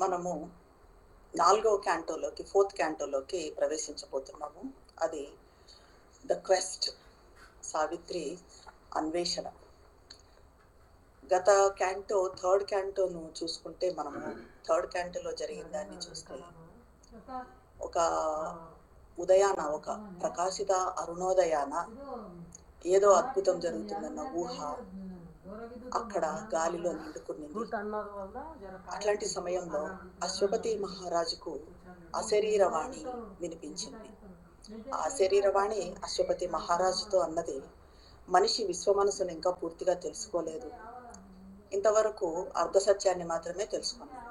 మనము 4వ క్యాంటోలోకి 4th క్యాంటోలోకి ప్రవేశించబోతున్నాము. అది ద క్వెస్ట్, సావిత్రి అన్వేషణ. గత క్యాంటో 3rd క్యాంటోను చూసుకుంటే మనము 3rd క్యాంటోలో జరిగిన దాన్ని చూస్తే ఒక ఉదయాన, ఒక ప్రకాశిత అరుణోదయాన ఏదో అద్భుతం జరుగుతుందన్న ఊహ అక్కడ గాలిలో నిండుకునింది. అట్లాంటి సమయంలో అశ్వపతి మహారాజుకు అశరీరవాణి వినిపించింది. ఆ అశరీరవాణి అశ్వపతి మహారాజుతో అన్నది, మనిషి విశ్వమనసును ఇంకా పూర్తిగా తెలుసుకోలేదు, ఇంతవరకు అర్ధ సత్యాన్ని మాత్రమే తెలుసుకున్నాడు.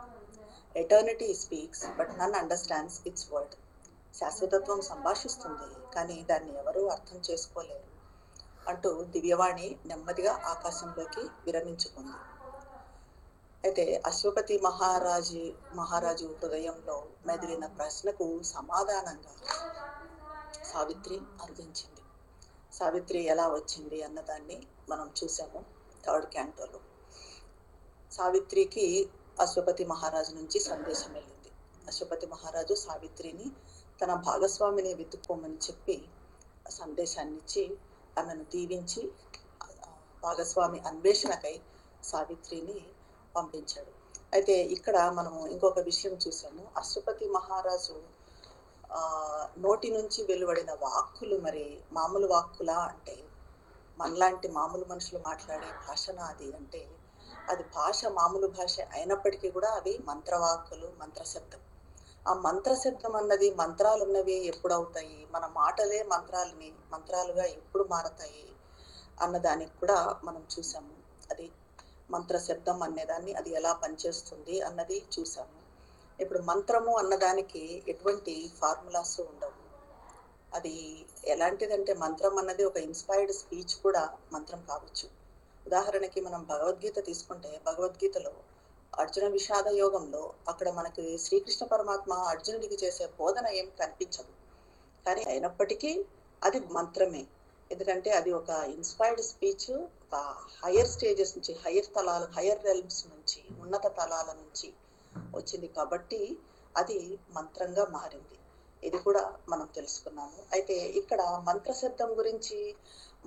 Eternity speaks but none understands its word. శాశ్వతత్వం సంభాషిస్తుంది, కానీ దాన్ని ఎవరూ అర్థం చేసుకోలేరు అంటూ దివ్యవాణి నెమ్మదిగా ఆకాశంలోకి విరమించుకుంది. అయితే అశ్వపతి మహారాజు హృదయంలో మెదిలిన ప్రశ్నకు సమాధానంగా సావిత్రి అందించింది. సావిత్రి ఎలా వచ్చింది అన్నదాన్ని మనం చూసాము 3rd క్యాంటోలో. సావిత్రికి అశ్వపతి మహారాజు నుంచి సందేశం వెళ్ళింది. అశ్వపతి మహారాజు సావిత్రిని తన భాగస్వామిని వెతుక్కోమని చెప్పి సందేశాన్ని ఇచ్చి ఆమెను దీవించి భాగస్వామి అన్వేషణకై సావిత్రిని పంపించాడు. అయితే ఇక్కడ మనము ఇంకొక విషయం చూసాము. అశ్వపతి మహారాజు నోటి నుంచి వెలువడిన వాక్కులు మరి మామూలు వాక్కులా అంటే, మనలాంటి మామూలు మనుషులు మాట్లాడే భాషన అది అంటే, అది భాష మామూలు భాష అయినప్పటికీ కూడా అవి మంత్రవాక్కులు, మంత్రశబ్దం. ఆ మంత్రశబ్దం అన్నది, మంత్రాలు ఉన్నవి ఎప్పుడవుతాయి, మన మాటలే మంత్రాలుగా ఎప్పుడు మారతాయి అన్నదానికి కూడా మనం చూసాము. అది మంత్రశబ్దం అనేదాన్ని అది ఎలా పనిచేస్తుంది అన్నది చూసాము. ఇప్పుడు మంత్రము అన్నదానికి ఎటువంటి ఫార్ములాస్ ఉండవు. అది ఎలాంటిదంటే, మంత్రం అన్నది ఒక ఇన్స్పైర్డ్ స్పీచ్ కూడా మంత్రం కావచ్చు. ఉదాహరణకి మనం భగవద్గీత తీసుకుంటే, భగవద్గీతలో అర్జున విషాద యోగంలో అక్కడ మనకి శ్రీకృష్ణ పరమాత్మ అర్జునుడికి చేసే బోధన ఏం కనిపించదు, కానీ అయినప్పటికీ అది మంత్రమే. ఎందుకంటే అది ఒక ఇన్స్పైర్డ్ స్పీచ్, ఒక హయ్యర్ స్టేజెస్ నుంచి, హయ్యర్ రెల్మ్స్ నుంచి, ఉన్నత తలాల నుంచి వచ్చింది కాబట్టి అది మంత్రంగా మారింది. ఇది కూడా మనం తెలుసుకున్నాము. అయితే ఇక్కడ మంత్రశబ్దం గురించి,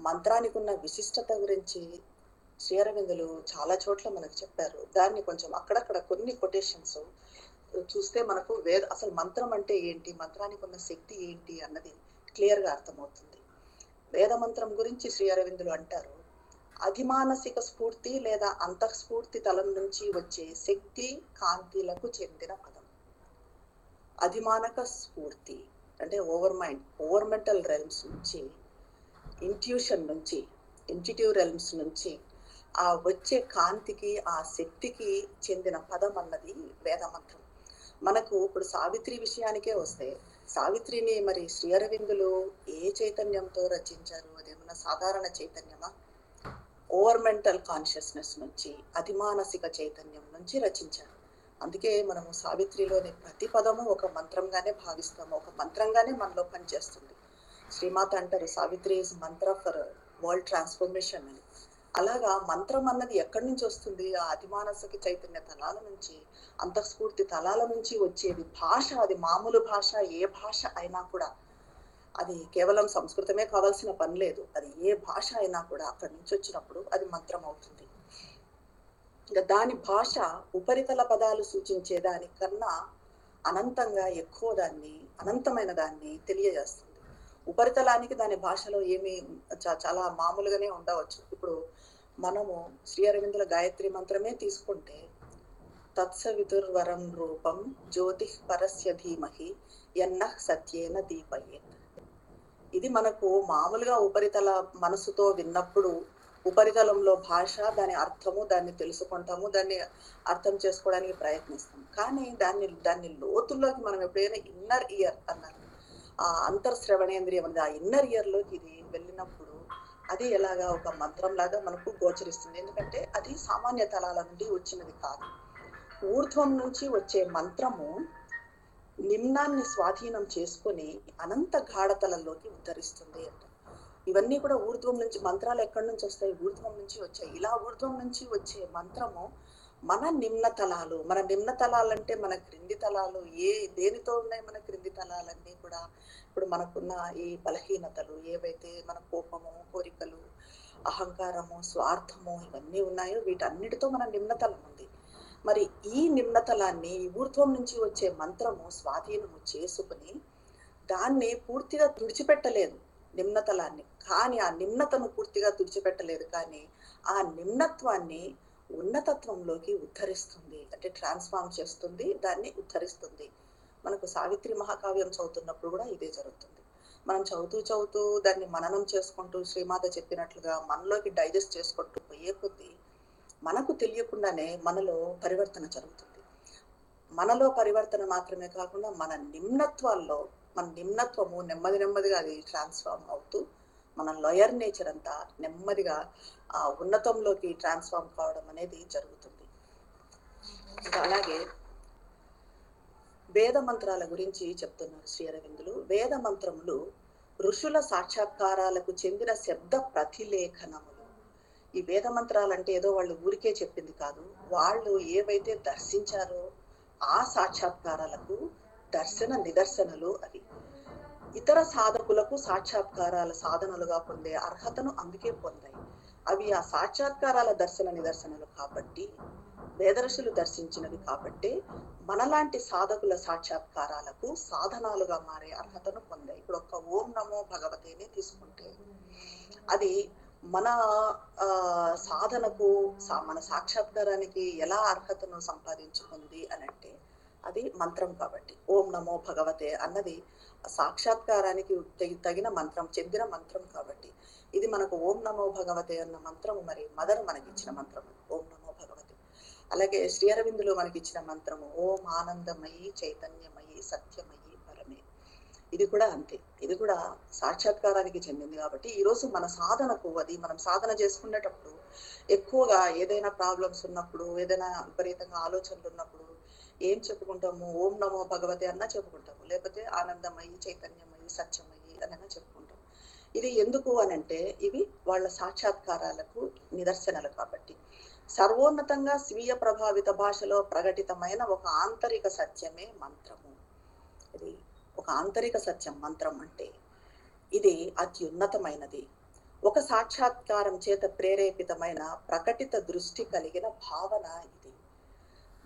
మంత్రానికి ఉన్న విశిష్టత గురించి శ్రీ అరవిందులు చాలా చోట్ల మనకు చెప్పారు. దాన్ని కొంచెం అక్కడక్కడ కొన్ని కొటేషన్స్ చూస్తే మనకు అసలు మంత్రం అంటే ఏంటి, మంత్రానికి ఉన్న శక్తి ఏంటి అన్నది క్లియర్గా అర్థమవుతుంది. వేద మంత్రం గురించి శ్రీ అరవిందులు అంటారు, అధిమానసిక స్ఫూర్తి లేదా అంతఃస్ఫూర్తి తలం నుంచి వచ్చే శక్తి కాంతిలకు చెందిన పదం. అధిమానక స్ఫూర్తి అంటే ఓవర్ మెంటల్ రెల్మ్స్ నుంచి, ఇంట్యూటివ్ రెల్మ్స్ నుంచి ఆ వచ్చే కాంతికి, ఆ శక్తికి చెందిన పదం అన్నది వేద మంత్రం. మనకు ఇప్పుడు సావిత్రి విషయానికే వస్తే, సావిత్రిని మరి శ్రీ అరవిందులు ఏ చైతన్యంతో రచించారు? అదేమన్నా సాధారణ చైతన్యమా? ఓవర్ మెంటల్ కాన్షియస్నెస్ నుంచి, అధిమానసిక చైతన్యం నుంచి రచించారు. అందుకే మనము సావిత్రిలోని ప్రతి పదము ఒక మంత్రంగానే భావిస్తాము, ఒక మంత్రంగానే మనలో పనిచేస్తుంది. శ్రీమాత అంటారు, Savitri is Mantra for world transformation అని. అలాగా మంత్రం అన్నది ఎక్కడి నుంచి వస్తుంది? ఆ అధిమానసిక చైతన్య తలాల నుంచి, అంతఃస్ఫూర్తి తలాల నుంచి వచ్చేది భాష. అది మామూలు భాష, ఏ భాష అయినా కూడా, అది కేవలం సంస్కృతమే కావాల్సిన పని లేదు, అది ఏ భాష అయినా కూడా అక్కడి నుంచి వచ్చినప్పుడు అది మంత్రం అవుతుంది. ఇంకా దాని భాష ఉపరితల పదాలు సూచించే దానికన్నా అనంతంగా ఎక్కువ అనంతమైన దాన్ని తెలియజేస్తుంది. ఉపరితలానికి దాని భాషలో ఏమి చాలా మామూలుగానే ఉండవచ్చు. ఇప్పుడు మనము శ్రీ అరవిందుల గాయత్రి మంత్రమే తీసుకుంటే, తత్సవితుర్వరం రూపం జ్యోతి పరస్య ధీమహి యన్నః సత్యేన దీపయేత్. ఇది మనకు మామూలుగా ఉపరితల మనసుతో విన్నప్పుడు ఉపరితలంలో భాష, దాని అర్థము, దాన్ని తెలుసుకుంటాము, దాన్ని అర్థం చేసుకోవడానికి ప్రయత్నిస్తాం. కానీ దాన్ని లోతుల్లోకి మనం ఎప్పుడైనా ఇన్నర్ ఇయర్ అన్నారు, ఆ అంతర్శ్రవణేంద్రియం అనేది, ఆ ఇన్నర్ ఇయర్ లోకి ఇది వెళ్ళినప్పుడు అది ఎలాగా ఒక మంత్రం లాగా మనకు గోచరిస్తుంది. ఎందుకంటే అది సామాన్య తలాల నుండి వచ్చినది కాదు. ఊర్ధ్వం నుంచి వచ్చే మంత్రము నిమ్నాన్ని స్వాధీనం చేసుకొని అనంత గాఢతలలోకి ఉద్ధరిస్తుంది అంట. ఇవన్నీ కూడా ఊర్ధ్వం నుంచి మంత్రాలు ఎక్కడి నుంచి వస్తాయి? ఊర్ధ్వం నుంచి వచ్చాయి. ఇలా ఊర్ధ్వం నుంచి వచ్చే మంత్రము మన నిమ్న తలాలు, మన నిమ్న తలాలంటే మన క్రింది తలాలు దేనితో ఉన్నాయి? మన క్రింది తలాలన్నీ కూడా ఇప్పుడు మనకున్న ఈ బలహీనతలు ఏవైతే మన కోపము, కోరికలు, అహంకారము, స్వార్థము ఇవన్నీ ఉన్నాయో వీటన్నిటితో మన నిమ్నతలం ఉంది. మరి ఈ నిమ్నతలాన్ని ఈ ఊర్ధ్వం నుంచి వచ్చే మంత్రము స్వాధీనము చేసుకుని దాన్ని పూర్తిగా తుడిచిపెట్టలేదు నిమ్నతలాన్ని. కానీ ఆ నిమ్నతను పూర్తిగా తుడిచిపెట్టలేదు, కానీ ఆ నిమ్నత్వాన్ని ఉన్నతత్వంలోకి ఉద్ధరిస్తుంది, అంటే ట్రాన్స్ఫార్మ్ చేస్తుంది, దాన్ని ఉద్ధరిస్తుంది. మనకు సావిత్రి మహాకావ్యం చదువుతున్నప్పుడు కూడా ఇదే జరుగుతుంది. మనం చదువుతూ దాన్ని మననం చేసుకుంటూ శ్రీమాత చెప్పినట్లుగా మనలోకి డైజెస్ట్ చేసుకుంటూ పోయే కొద్దీ మనకు తెలియకుండానే మనలో పరివర్తన జరుగుతుంది. మనలో పరివర్తన మాత్రమే కాకుండా మన నిమ్నత్వము నెమ్మదిగా అది ట్రాన్స్ఫార్మ్ అవుతూ మన లోయర్ నేచర్ అంతా నెమ్మదిగా ఆ ఉన్నతంలోకి ట్రాన్స్ఫార్మ్ కావడం అనేది జరుగుతుంది. అలాగే వేద మంత్రాల గురించి చెప్తున్నారు శ్రీ అరవిందులు. వేద మంత్రములు ఋషుల సాక్షాత్కారాలకు చెందిన శబ్ద ప్రతిలేఖనములు. ఈ వేద మంత్రాలంటే ఏదో వాళ్ళు ఊరికే చెప్పింది కాదు, వాళ్ళు ఏవైతే దర్శించారో ఆ సాక్షాత్కారాలకు దర్శన నిదర్శనలు అవి. ఇతర సాధకులకు సాక్షాత్కారాల సాధనలుగా పొందే అర్హతను అందుకే పొందాయి. అవి ఆ సాక్షాత్కారాల దర్శన నిదర్శనలు కాబట్టి, వేదర్శులు దర్శించినవి కాబట్టి మనలాంటి సాధకుల సాక్షాత్కారాలకు సాధనాలుగా మారే అర్హతను పొందాయి. ఇప్పుడు ఒక్క ఓం నమో భగవతేనే తీసుకుంటే అది మన సాధనకు మన సాక్షాత్కారానికి ఎలా అర్హతను సంపాదించుకుంది అని అంటే అది మంత్రం కాబట్టి. ఓం నమో భగవతే అన్నది సాక్షాత్కారానికి తగిన మంత్రం, చెందిన మంత్రం కాబట్టి ఇది మనకు ఓం నమో భగవతే అన్న మంత్రము మరి మదర్ మనకిచ్చిన మంత్రము ఓం నమో భగవతే. అలాగే శ్రీ అరవిందులు మనకిచ్చిన మంత్రము ఓం ఆనందమయి చైతన్యమయి సత్యమయి పరమే. ఇది కూడా అంతే, ఇది కూడా సాక్షాత్కారానికి చెందింది కాబట్టి ఈరోజు మన సాధనకు అది మనం సాధన చేసుకునేటప్పుడు ఎక్కువగా ఏదైనా ప్రాబ్లమ్స్ ఉన్నప్పుడు, ఏదైనా విపరీతంగా ఆలోచనలు ఉన్నప్పుడు ఏం చెప్పుకుంటాము? ఓం నమో భగవతే అన్నా చెప్పుకుంటాము, లేకపోతే ఆనందమయి చైతన్యమయి సత్యమయి అనన్నా చెప్పుకుంటాము. ఇది ఎందుకు అనంటే ఇవి వాళ్ళ సాక్షాత్కారాలకు నిదర్శనలు కాబట్టి. సర్వోన్నతంగా స్వీయ ప్రభావిత భాషలో ప్రకటితమైన ఒక ఆంతరిక సత్యమే మంత్రము. ఇది ఒక ఆంతరిక సత్యం మంత్రం అంటే. ఇది అత్యున్నతమైనది, ఒక సాక్షాత్కారం చేత ప్రేరేపితమైన ప్రకటిత దృష్టి కలిగిన భావన ఇది.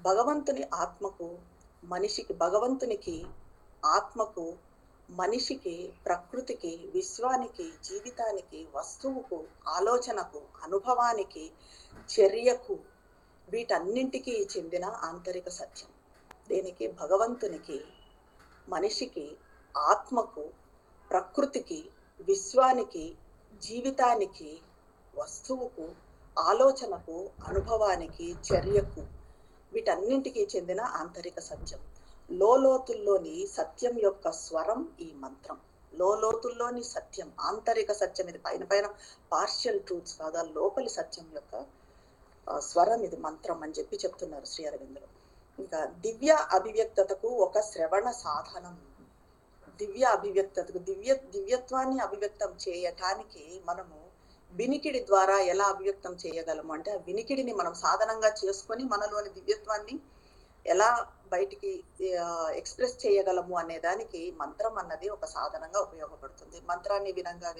భగవంతునికి ఆత్మకు మనిషికి ప్రకృతికి విశ్వానికి జీవితానికి వస్తువుకు ఆలోచనకు అనుభవానికి చర్యకు వీటన్నింటికి చెందిన ఆంతరిక సత్యం. దీనికి భగవంతునికి మనిషికి ఆత్మకు ప్రకృతికి విశ్వానికి జీవితానికి వస్తువుకు ఆలోచనకు అనుభవానికి చర్యకు వీటన్నింటికి చెందిన ఆంతరిక సత్యం. లోతుల్లోని సత్యం యొక్క స్వరం ఈ మంత్రం. లోతుల్లోని సత్యం, ఆంతరిక సత్యం ఇది. పైన పార్షియల్ ట్రూత్స్ కాగా లోపలి సత్యం యొక్క స్వరం ఇది మంత్రం అని చెప్పి చెప్తున్నారు శ్రీ అరవిందులు. ఇంకా దివ్య అభివ్యక్తతకు ఒక శ్రవణ సాధనం. దివ్యత్వాన్ని అభివ్యక్తం చేయటానికి మనము వినికిడి ద్వారా ఎలా అభివ్యక్తం చేయగలము అంటే ఆ వినికిడిని మనం సాధనంగా చేసుకొని మనలోని దివ్యత్వాన్ని ఎలా బయటికి ఎక్స్ప్రెస్ చేయగలము అనే దానికి మంత్రం అన్నది ఒక సాధనంగా ఉపయోగపడుతుంది. మంత్రాన్ని వినంగా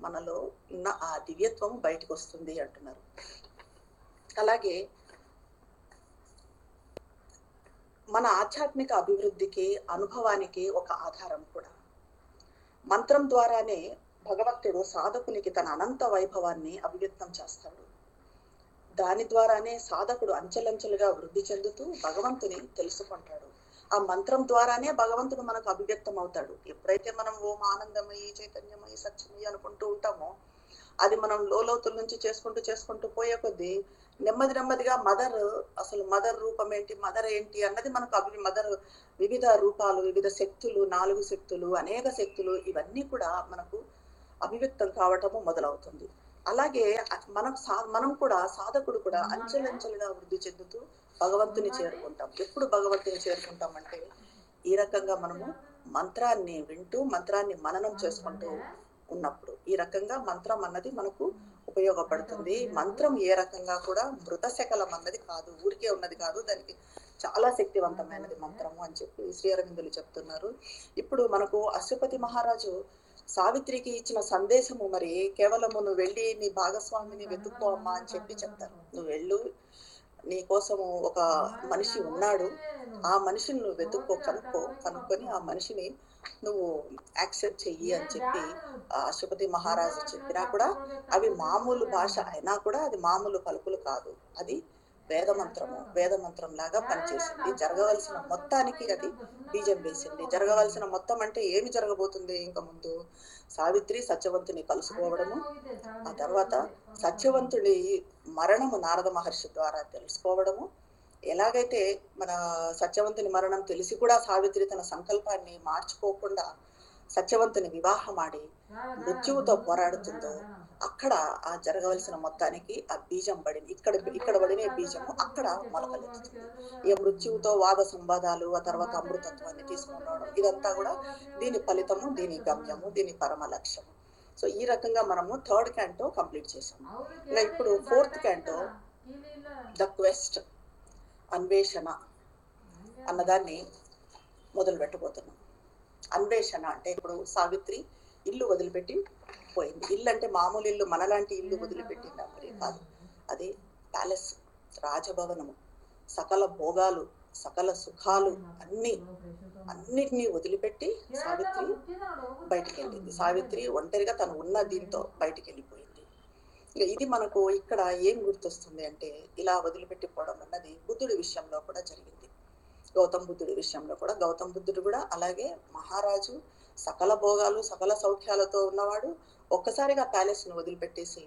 మనలో ఉన్న ఆ దివ్యత్వం బయటకు వస్తుంది అంటున్నారు. అలాగే మన ఆధ్యాత్మిక అభివృద్ధికి అనుభవానికి ఒక ఆధారం కూడా. మంత్రం ద్వారానే భగవంతుడు సాధకునికి తన అనంత వైభవాన్ని అభివ్యక్తం చేస్తాడు. దాని ద్వారానే సాధకుడు అంచెలంచెలుగా వృద్ధి చెందుతూ భగవంతుని తెలుసుకుంటాడు. ఆ మంత్రం ద్వారానే భగవంతుడు మనకు అభివ్యక్తం అవుతాడు. ఎప్పుడైతే మనం ఓం ఆనందమయి చైతన్యమయి సత్యమయి అనుకుంటూ ఉంటామో అది మనం లోతుల నుంచి చేసుకుంటూ పోయే కొద్దీ నెమ్మదిగా మదర్ రూపం ఏంటి, మదర్ ఏంటి అన్నది మనకు మదర్ వివిధ రూపాలు, వివిధ శక్తులు, 4 శక్తులు, అనేక శక్తులు ఇవన్నీ కూడా మనకు అభివ్యక్తం కావటము మొదలవుతుంది. అలాగే మనం కూడా సాధకుడు కూడా అంచెలంచెలుగా వృద్ధి చెందుతూ భగవంతుని చేరుకుంటాం. ఎప్పుడు భగవంతుని చేరుకుంటాం అంటే ఈ రకంగా మనము మంత్రాన్ని వింటూ మంత్రాన్ని మననం చేసుకుంటూ ఉన్నప్పుడు. ఈ రకంగా మంత్రం అన్నది మనకు ఉపయోగపడుతుంది. మంత్రం ఏ రకంగా కూడా మృత శకలం అన్నది కాదు, ఊరికే ఉన్నది కాదు, దానికి చాలా శక్తివంతమైనది మంత్రము అని చెప్పి శ్రీ అరవిందులు చెప్తున్నారు. ఇప్పుడు మనకు అశ్వపతి మహారాజు సావిత్రికి ఇచ్చిన సందేశము మరి కేవలము నువ్వు వెళ్ళి నీ భాగస్వామిని వెతుక్కో అమ్మా అని చెప్పి చెప్తారు. నువ్వు వెళ్ళు, నీ కోసము ఒక మనిషి ఉన్నాడు, ఆ మనిషిని నువ్వు వెతుక్కో, కనుక్కొని ఆ మనిషిని నువ్వు యాక్సెప్ట్ చెయ్యి అని చెప్పి అశ్వపతి మహారాజు చెప్పినా కూడా అవి మామూలు భాష అయినా కూడా అది మామూలు పలుకులు కాదు, అది వేదమంత్రం లాగా పనిచేసింది. జరగవలసిన మొత్తానికి అది బీజం వేసింది. జరగవలసిన మొత్తం అంటే ఏమి జరగబోతుంది? ఇంకా ముందు సావిత్రి సత్యవంతుని కలుసుకోవడము, ఆ తర్వాత సత్యవంతుడి మరణము నారద మహర్షి ద్వారా తెలుసుకోవడము. ఎలాగైతే మన సత్యవంతుని మరణం తెలిసి కూడా సావిత్రి తన సంకల్పాన్ని మార్చుకోకుండా సత్యవంతుని వివాహమాడి మృత్యువుతో పోరాడుతుందో, అక్కడ ఆ జరగవలసిన మొత్తానికి ఆ బీజం పడింది. ఇక్కడ పడిన బీజము అక్కడ మొలకలెత్తుతుంది. ఇక మృత్యువుతో వాద సంవాదాలు, ఆ తర్వాత అమృతత్వాన్ని తీసుకుని రావడం, ఇదంతా కూడా దీని ఫలితము, దీని గమ్యము, దీని పరమ లక్ష్యము. సో ఈ రకంగా మనము థర్డ్ క్యాంటో కంప్లీట్ చేసాము. ఇంకా ఇప్పుడు ఫోర్త్ క్యాంటో ద క్వెస్ట్, అన్వేషణ అన్నదాన్ని మొదలు పెట్టబోతున్నాం. అన్వేషణ అంటే ఇప్పుడు సావిత్రి ఇల్లు వదిలిపెట్టి పోయింది. ఇల్లు అంటే మామూలు ఇల్లు, మనలాంటి ఇల్లు వదిలిపెట్టిందా మరి కాదు. అది ప్యాలెస్, రాజభవనము, సకల భోగాలు, సకల సుఖాలు అన్నిటినీ వదిలిపెట్టి సావిత్రి బయటికి వెళ్ళింది. సావిత్రి ఒంటరిగా తను ఉన్న దీంతో బయటికి వెళ్ళిపోయింది. ఇక ఇది మనకు ఇక్కడ ఏం గుర్తొస్తుంది అంటే, ఇలా వదిలిపెట్టిపోవడం అన్నది బుద్ధుడి విషయంలో కూడా జరిగింది. గౌతమ బుద్ధుడి విషయంలో కూడా, గౌతమ బుద్ధుడు కూడా అలాగే మహారాజు, సకల భోగాలు, సకల సౌఖ్యాలతో ఉన్నవాడు ఒక్కసారిగా ప్యాలెస్ ను వదిలిపెట్టేసి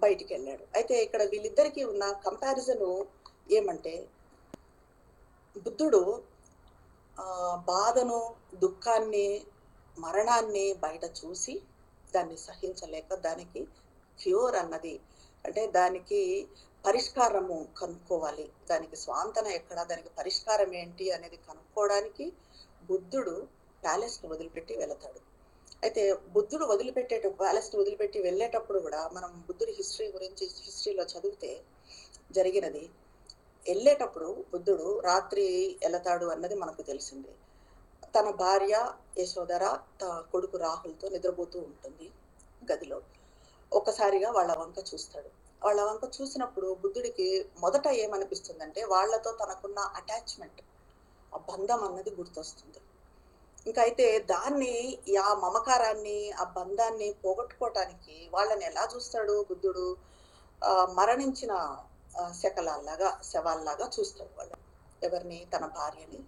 బయటికి వెళ్ళాడు. అయితే ఇక్కడ వీళ్ళిద్దరికీ ఉన్న కంపారిజను ఏమంటే, బుద్ధుడు బాధను, దుఃఖాన్ని, మరణాన్ని బయట చూసి దాన్ని సహించలేక దానికి క్యూర్ అన్నది అంటే దానికి పరిష్కారము కనుక్కోవాలి, దానికి స్వాంతన ఎక్కడ, దానికి పరిష్కారం ఏంటి అనేది కనుక్కోవడానికి బుద్ధుడు ప్యాలెస్ను వదిలిపెట్టి వెళతాడు. అయితే బుద్ధుడు ప్యాలెస్ను వదిలిపెట్టి వెళ్ళేటప్పుడు కూడా మనం బుద్ధుడి హిస్టరీలో చదివితే జరిగినది, వెళ్ళేటప్పుడు బుద్ధుడు రాత్రి వెళతాడు అన్నది మనకు తెలిసిందే. తన భార్య యశోధర, కొడుకు రాహుల్తో నిద్రపోతూ ఉంటుంది గదిలో. ఒక్కసారిగా వాళ్ళ వంక చూస్తాడు. వాళ్ళ వంక చూసినప్పుడు బుద్ధుడికి మొదట ఏమనిపిస్తుందంటే, వాళ్లతో తనకున్న అటాచ్మెంట్, ఆ బంధం అన్నది గుర్తొస్తుంది. ఇంకా అయితే దాన్ని, ఆ మమకారాన్ని, ఆ బంధాన్ని పోగొట్టుకోవటానికి వాళ్ళని ఎలా చూస్తాడు బుద్ధుడు? మరణించిన శవాల్లాగా చూస్తాడు వాళ్ళని. ఎవరిని? తన భార్యని,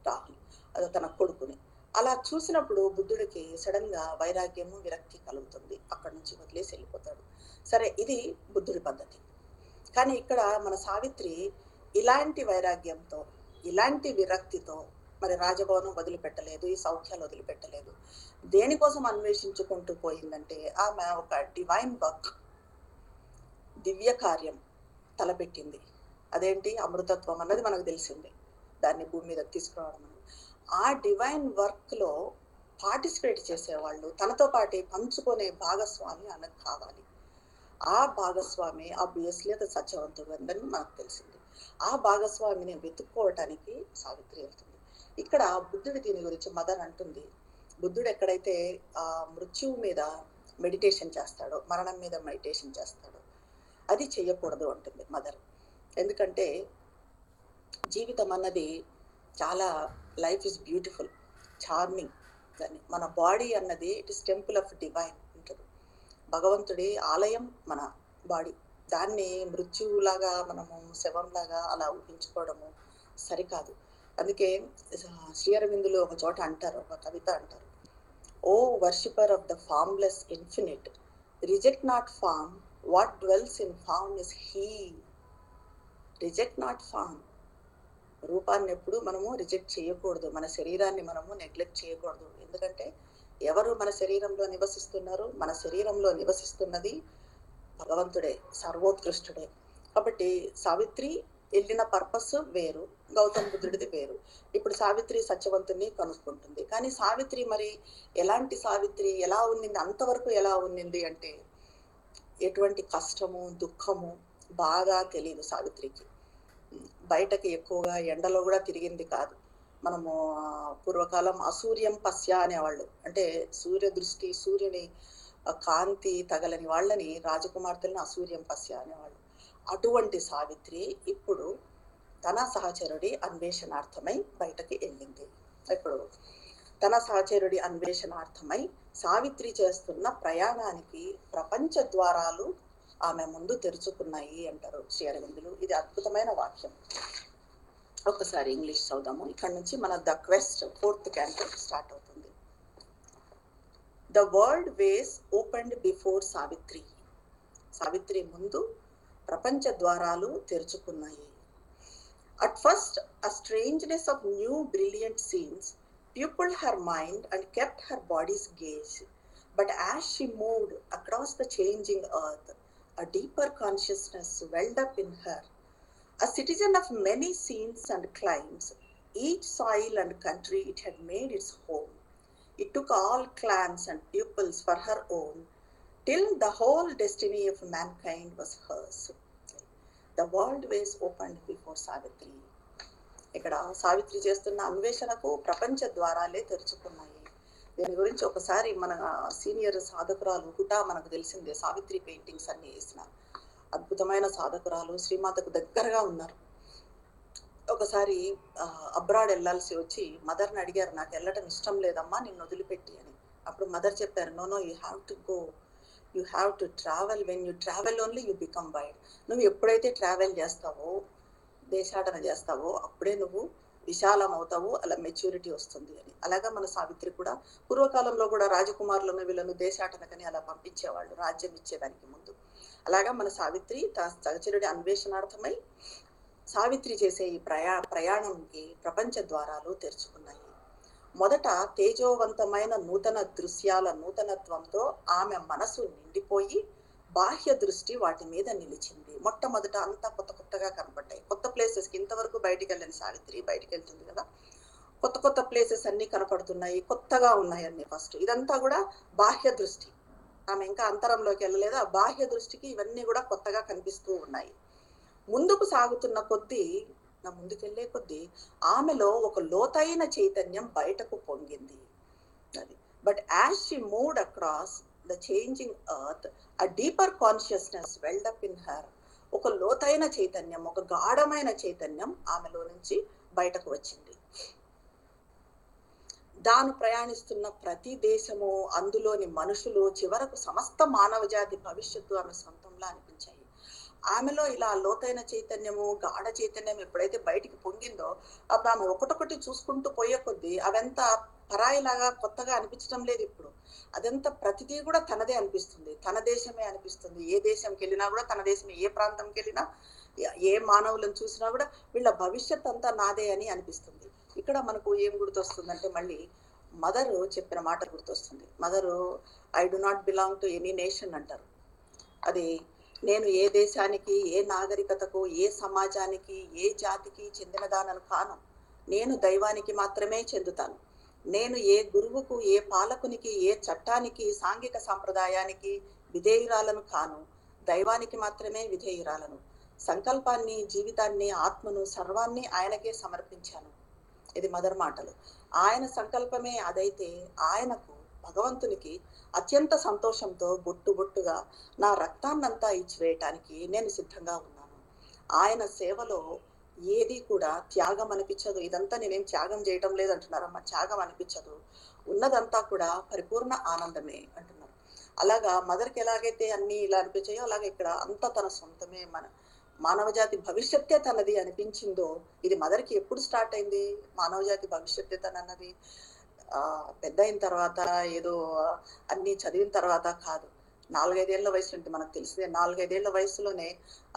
రాహుల్, అదే తన కొడుకుని. అలా చూసినప్పుడు బుద్ధుడికి సడన్ గా వైరాగ్యము, విరక్తి కలుగుతుంది. అక్కడి నుంచి వదిలేసి వెళ్ళిపోతాడు. సరే, ఇది బుద్ధుడి పద్ధతి. కానీ ఇక్కడ మన సావిత్రి ఇలాంటి వైరాగ్యంతో, ఇలాంటి విరక్తితో మరి రాజభవనం వదిలిపెట్టలేదు, ఈ సౌఖ్యాలు వదిలిపెట్టలేదు. దేనికోసం అన్వేషించుకుంటూ పోయిందంటే, ఆమె ఒక డివైన్ వర్క్, దివ్య కార్యం తలపెట్టింది. అదేంటి? అమృతత్వం అన్నది మనకు తెలిసిందే, దాన్ని భూమి మీద తీసుకురావడం. ఆ డివైన్ వర్క్ లో పార్టిసిపేట్ చేసేవాళ్ళు, తనతో పాటు పంచుకునే భాగస్వామి ఆమెకు కావాలి. ఆ భాగస్వామి ఆబ్వియస్లీ అది సత్యవంతుడు అని మనకు తెలిసింది. ఆ భాగస్వామిని వెతుక్కోవటానికి సావిత్రి వెళ్తుంది. ఇక్కడ బుద్ధుడి దీని గురించి మదర్ అంటుంది, బుద్ధుడు ఎక్కడైతే మృత్యువు మీద మెడిటేషన్ చేస్తాడో, మరణం మీద మెడిటేషన్ చేస్తాడో, అది చెయ్యకూడదు అంటుంది మదర్. ఎందుకంటే జీవితం అన్నది చాలా, లైఫ్ ఇస్ బ్యూటిఫుల్, చార్మింగ్. దాన్ని మన బాడీ అన్నది it is temple of divine ఉంటుంది. భగవంతుడి ఆలయం మన బాడీ. దాన్ని మృత్యువులాగా, మనము శవంలాగా అలా ఊహించుకోవడము సరికాదు. అందుకే శ్రీ అరవిందులు ఒక చోట అంటారు, ఒక కవిత అంటారు, O worshipper of the formless infinite, reject not form, what dwells in form is he. Reject not form, రూపాన్ని ఎప్పుడు మనము రిజెక్ట్ చేయకూడదు, మన శరీరాన్ని మనము నెగ్లెక్ట్ చేయకూడదు. ఎందుకంటే ఎవరు మన శరీరంలో నివసిస్తున్నారు? మన శరీరంలో నివసిస్తున్నది భగవంతుడే, సర్వోత్కృష్టుడే. కాబట్టి సావిత్రి వెళ్ళిన పర్పస్ వేరు, గౌతమ బుద్ధుడిది వేరు. ఇప్పుడు సావిత్రి సత్యవంతుని కనుక్కుంటుంది. కానీ సావిత్రి మరి ఎలాంటి సావిత్రి, ఎలా ఉన్నింది, అంతవరకు ఎలా ఉన్నింది అంటే, ఎటువంటి కష్టము దుఃఖము బాగా తెలియదు సావిత్రికి. బయటకి ఎక్కువగా ఎండలో కూడా తిరిగింది కాదు. మనము పూర్వకాలం అసూర్యం పశ్య అనేవాళ్ళు, అంటే సూర్య దృష్టి సూర్యుని కాంతి తగలని వాళ్ళని రాజకుమార్తెలను అసూర్యం పశ్య అనేవాళ్ళు. అటువంటి సావిత్రి ఇప్పుడు తన సహచరుడి అన్వేషణార్థమై బయటకి వెళ్ళింది. ఇప్పుడు తన సహచరుడి అన్వేషణార్థమై సావిత్రి చేస్తున్న ప్రయాణానికి ప్రపంచ ద్వారాలు ఆమె ముందు తెరుచుకున్నాయి అంటారు శ్రీ అరవిందులు. ఇది అద్భుతమైన వాక్యం. ఒకసారి ఇంగ్లీష్ చదువుదాము. ఇక్కడ నుంచి మన the quest 4th canto start అవుతుంది. The world was opened before Savitri. Savitri ముందు ప్రపంచ ద్వారాలు తెరుచుకున్నాయి. At first, a strangeness of new brilliant scenes peopled her mind and kept her body's gaze. But as she moved across the changing earth, a deeper consciousness welled up in her. A citizen of many scenes and climes, each soil and country it had made its home. It took all clans and peoples for her own, till the whole destiny of mankind was hers. The world ways opened before Savitri. ఇక్కడ సావిత్రి చేస్తున్న అన్వేషణకు ప్రపంచ ద్వారాలే తెరుచుకున్నాయి. దీని గురించి ఒకసారి మన senior సాధకురాలు హుటా మనకు తెలిసిందే, Savitri paintings అన్ని వేసిన అద్భుతమైన సాధకురాలు, శ్రీమాతకు దగ్గరగా ఉన్నారు. ఒకసారి అబ్రాడ్ వెళ్ళాల్సి వచ్చి మదర్ని అడిగారు, నాకు వెళ్ళటం ఇష్టం లేదమ్మా నిన్ను వదిలిపెట్టి అని. అప్పుడు మదర్ చెప్పారు, no you have to go, you have to travel, when you travel only you become wide. నువ్వు ఎప్పుడైతే ట్రావెల్ చేస్తావో, దేశాటన చేస్తావో అప్పుడే నువ్వు విశాలం అవుతావు, అలా మెచ్యూరిటీ వస్తుంది అని. అలాగా మన సావిత్రి కూడా పూర్వకాలంలో కూడా రాజకుమారులను వీళ్ళను దేశాటనకని అలా పంపించేవాళ్ళు రాజ్యం ఇచ్చేదానికి ముందు. అలాగా మన సావిత్రి తన సహచరుడి అన్వేషణార్థమై సావిత్రి చేసే ఈ ప్రయాణంకి ప్రపంచ ద్వారాలు తెరుచుకున్నాయి. మొదట తేజోవంతమైన నూతన దృశ్యాల నూతనత్వంతో ఆమె మనసు నిండిపోయి బాహ్య దృష్టి వాటి మీద నిలిచింది. మొట్టమొదట అంతా కొత్త కొత్తగా కనపడ్డాయి. కొత్త ప్లేసెస్కి ఇంతవరకు బయటికి వెళ్ళని సావిత్రి బయటికి వెళ్తుంది కదా, కొత్త కొత్త ప్లేసెస్ అన్ని కనపడుతున్నాయి, కొత్తగా ఉన్నాయి అన్ని. ఫస్ట్ ఇదంతా కూడా బాహ్య దృష్టి, ఆమె ఇంకా అంతరంలోకి వెళ్ళలేదు. ఆ బాహ్య దృష్టికి ఇవన్నీ కూడా కొత్తగా కనిపిస్తూ ఉన్నాయి. ముందుకు సాగుతున్న కొద్దీ, ముందుకెళ్లే కొద్దీ ఆమెలో ఒక లోతైన చైతన్యం బయటకు పొంగింది. అది but as she moved across the changing earth, a deeper consciousness welled up in her. ఒక లోతైన చైతన్యం, ఒక గాఢమైన చైతన్యం ఆమెలో నుంచి బయటకు వచ్చింది. దాను ప్రయాణిస్తున్న ప్రతి దేశము, అందులోని మనుషులు, చివరకు సమస్త మానవ జాతి భవిష్యత్తు ఆమె సొంతంలా అనిపించాయి. ఆమెలో ఇలా లోతైన చైతన్యము, గాఢ చైతన్యం ఎప్పుడైతే బయటికి పొంగిందో అప్పుడు ఆమె ఒకటొకటి చూసుకుంటూ పోయే కొద్దీ అవంతా పరాయిలాగా కొత్తగా అనిపించడం లేదు. ఇప్పుడు అదంతా ప్రతిదీ కూడా తనదే అనిపిస్తుంది, తన దేశమే అనిపిస్తుంది. ఏ దేశంకి వెళ్ళినా కూడా తన దేశమే, ఏ ప్రాంతంకి వెళ్ళినా, ఏ మానవులను చూసినా కూడా వీళ్ళ భవిష్యత్ అంతా నాదే అని అనిపిస్తుంది. ఇక్కడ మనకు ఏం గుర్తొస్తుందంటే మళ్ళీ మదరు చెప్పిన మాట గుర్తొస్తుంది. Mother I do not belong to any nation అంటారు. అది నేను ఏ దేశానికి, ఏ నాగరికతకు, ఏ సమాజానికి, ఏ జాతికి చెందినదానను కాను. నేను దైవానికి మాత్రమే చెందుతాను. నేను ఏ గురువుకు, ఏ పాలకునికి, ఏ చట్టానికి, సాంఘిక సాంప్రదాయానికి విధేయురాలను కాను. దైవానికి మాత్రమే విధేయురాలను. సంకల్పాన్ని, జీవితాన్ని, ఆత్మను, సర్వాన్ని ఆయనకే సమర్పించాను. ఇది మదర్ మాటలు. ఆయన సంకల్పమే అదైతే ఆయనకు, భగవంతునికి అత్యంత సంతోషంతో బొట్టు బొట్టుగా నా రక్తాన్నంతా ఇచ్చివేయటానికి నేను సిద్ధంగా ఉన్నాను. ఆయన సేవలో ఏది కూడా త్యాగం అనిపించదు. ఇదంతా నేనేం త్యాగం చేయటం లేదంటున్నారమ్మా, త్యాగం అనిపించదు. ఉన్నదంతా కూడా పరిపూర్ణ ఆనందమే అంటున్నారు. అలాగా మదర్కి ఎలాగైతే అన్ని ఇలా అనిపించాయో అలాగే ఇక్కడ అంతా తన సొంతమే, మానవజాతి భవిష్యత్తే తనది అనిపించిందో. ఇది మదర్కి ఎప్పుడు స్టార్ట్ అయింది? మానవజాతి భవిష్యత్తే తనన్నది పెద్ద అయిన తర్వాత, ఏదో అన్ని చదివిన తర్వాత కాదు. 4-5 ఏళ్ల వయసు అంటే మనకు తెలిసిందే. 4-5 ఏళ్ల వయసులోనే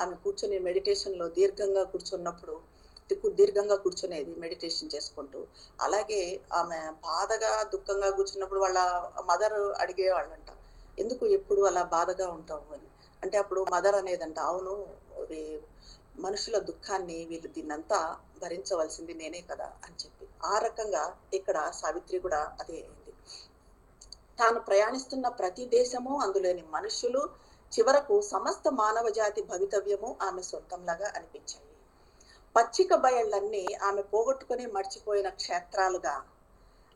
ఆమె కూర్చొని మెడిటేషన్లో దీర్ఘంగా కూర్చునేది మెడిటేషన్ చేసుకుంటూ. అలాగే ఆమె బాధగా దుఃఖంగా కూర్చున్నప్పుడు వాళ్ళ మదర్ అడిగేవాళ్ళంట, ఎందుకు ఎప్పుడు అలా బాధగా ఉంటావు అని. అంటే అప్పుడు మదర్ అనేదంట, అవును మనుషుల దుఃఖాన్ని వీళ్ళు దీన్నంతా భరించవలసింది నేనే కదా అని చెప్పి. ఆ రకంగా ఇక్కడ సావిత్రి కూడా అదే అయింది. తాను ప్రయాణిస్తున్న ప్రతి దేశము, అందులోని మనుషులు, చివరకు సమస్త మానవ జాతి భవితవ్యము ఆమె సొంతంలాగా అనిపించాయి. పచ్చిక బయళ్ళన్నీ ఆమె పోగొట్టుకుని మర్చిపోయిన క్షేత్రాలుగా,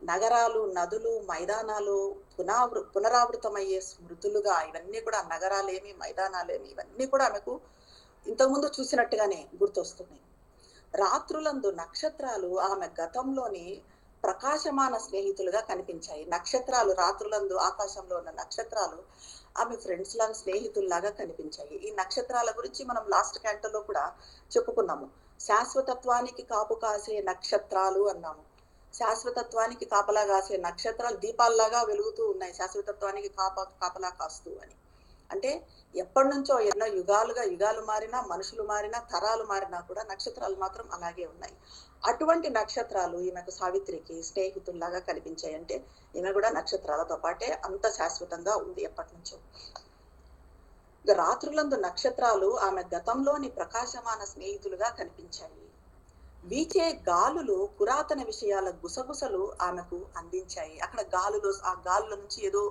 నగరాలు, నదులు, మైదానాలు పునరావృతమయ్యే స్మృతులుగా, ఇవన్నీ కూడా నగరాలేమి, మైదానాలేమి, ఇవన్నీ కూడా ఆమెకు ఇంతకుముందు చూసినట్టుగానే గుర్తొస్తున్నాయి. రాత్రులందు నక్షత్రాలు ఆమె గతంలోని ప్రకాశమాన స్నేహితులుగా కనిపించాయి. నక్షత్రాలు, రాత్రులందు ఆకాశంలో ఉన్న నక్షత్రాలు ఆమె ఫ్రెండ్స్ లాగా, స్నేహితుల్లాగా కనిపించాయి. ఈ నక్షత్రాల గురించి మనం లాస్ట్ క్యాంటోలో కూడా చెప్పుకున్నాము. శాశ్వతత్వానికి కాపు కాసే నక్షత్రాలు అన్నాము. శాశ్వతత్వానికి కాపలా కాసే నక్షత్రాలు దీపాల్లాగా వెలుగుతూ ఉన్నాయి, శాశ్వతత్వానికి కాపలా కాస్తూ అని. అంటే ఎప్పటి నుంచో ఎన్నో యుగాలు మారినా, మనుషులు మారినా, తరాలు మారినా కూడా నక్షత్రాలు మాత్రం అలాగే ఉన్నాయి. అటువంటి నక్షత్రాలు ఈమెకు, సావిత్రికి స్నేహితుల్లాగా కనిపించాయి. అంటే ఈమె కూడా నక్షత్రాలతో పాటే అంత శాశ్వతంగా ఉంది ఎప్పటి నుంచో. రాత్రులందు నక్షత్రాలు ఆమె గతంలోని ప్రకాశమాన స్నేహితులుగా కనిపించాయి. వీచే గాలులు పురాతన విషయాల గుసగుసలు ఆమెకు అందించాయి. అక్కడ గాలులు, ఆ గాలుల నుంచి ఏదో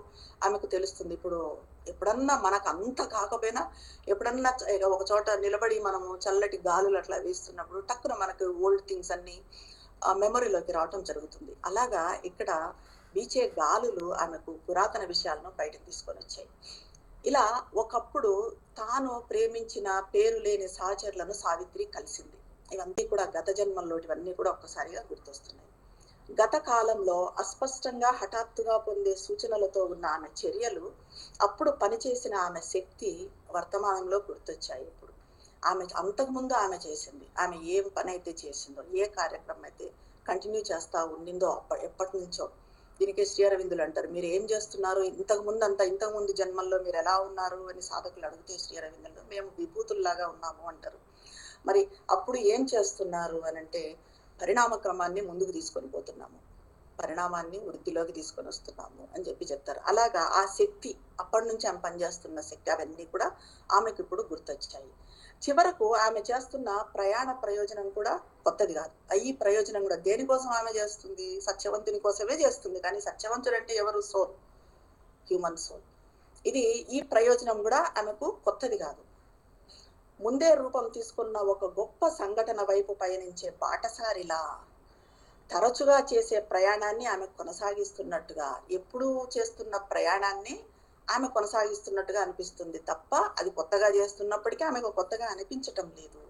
ఆమెకు తెలుస్తుంది. ఇప్పుడు ఎప్పుడన్నా మనకు అంత కాకపోయినా ఎప్పుడన్నా ఒక చోట నిలబడి మనము చల్లటి గాలులు అట్లా వేస్తున్నప్పుడు టక్కున మనకు ఓల్డ్ థింగ్స్ అన్ని మెమరీలోకి రావటం జరుగుతుంది. అలాగా ఇక్కడ వీచే గాలులు ఆమెకు పురాతన విషయాలను బయటకు తీసుకొని వచ్చాయి. ఇలా ఒకప్పుడు తాను ప్రేమించిన పేరు లేని సహచరులను సావిత్రి కలిసింది. ఇవన్నీ కూడా గత జన్మల్లోటివన్నీ కూడా ఒక్కసారిగా గుర్తొస్తున్నాయి. గత కాలంలో అస్పష్టంగా హఠాత్తుగా పొందే సూచనలతో ఉన్న ఆమె చర్యలు, అప్పుడు పనిచేసిన ఆమె శక్తి వర్తమానంలో గుర్తొచ్చాయి. ఇప్పుడు ఆమె అంతకుముందు ఆమె చేసింది, ఆమె ఏం పని అయితే చేసిందో, ఏ కార్యక్రమం అయితే కంటిన్యూ చేస్తా ఉండిందో ఎప్పటి నుంచో. దీనికి శ్రీ అరవిందులు అంటారు, మీరు ఏం చేస్తున్నారు, ఇంతకుముందు జన్మల్లో మీరు ఎలా ఉన్నారు అని సాధకులు అడిగితే శ్రీ అరవిందులు, మేము విభూతుల్లాగా ఉన్నాము అంటారు. మరి అప్పుడు ఏం చేస్తున్నారు అని అంటే, పరిణామ క్రమాన్ని ముందుకు తీసుకొని పోతున్నాము, పరిణామాన్ని వృద్ధిలోకి తీసుకొని వస్తున్నాము అని చెప్తారు. అలాగా ఆ శక్తి, అప్పటి నుంచి ఆమె పనిచేస్తున్న శక్తి, అవన్నీ కూడా ఆమెకు ఇప్పుడు గుర్తొచ్చాయి. చివరకు ఆమె చేస్తున్న ప్రయాణ ప్రయోజనం కూడా కొత్తది కాదు. ఈ ప్రయోజనం కూడా దేనికోసం ఆమె చేస్తుంది, సత్యవంతుని కోసమే చేస్తుంది. కానీ సత్యవంతుడు అంటే ఎవరు? Soul, human soul. ఈ ప్రయోజనం కూడా ఆమెకు కొత్తది కాదు. ముందే రూపం తీసుకున్న ఒక గొప్ప సంఘటన వైపు పయనించే బాటసారిలా తరచుగా చేసే ప్రయాణాన్ని ఆమె కొనసాగిస్తున్నట్టుగా, ఎప్పుడూ చేస్తున్న ప్రయాణాన్ని ఆమె కొనసాగిస్తున్నట్టుగా అనిపిస్తుంది తప్ప, అది కొత్తగా చేస్తున్నప్పటికీ ఆమెకు కొత్తగా అనిపించటం లేదు.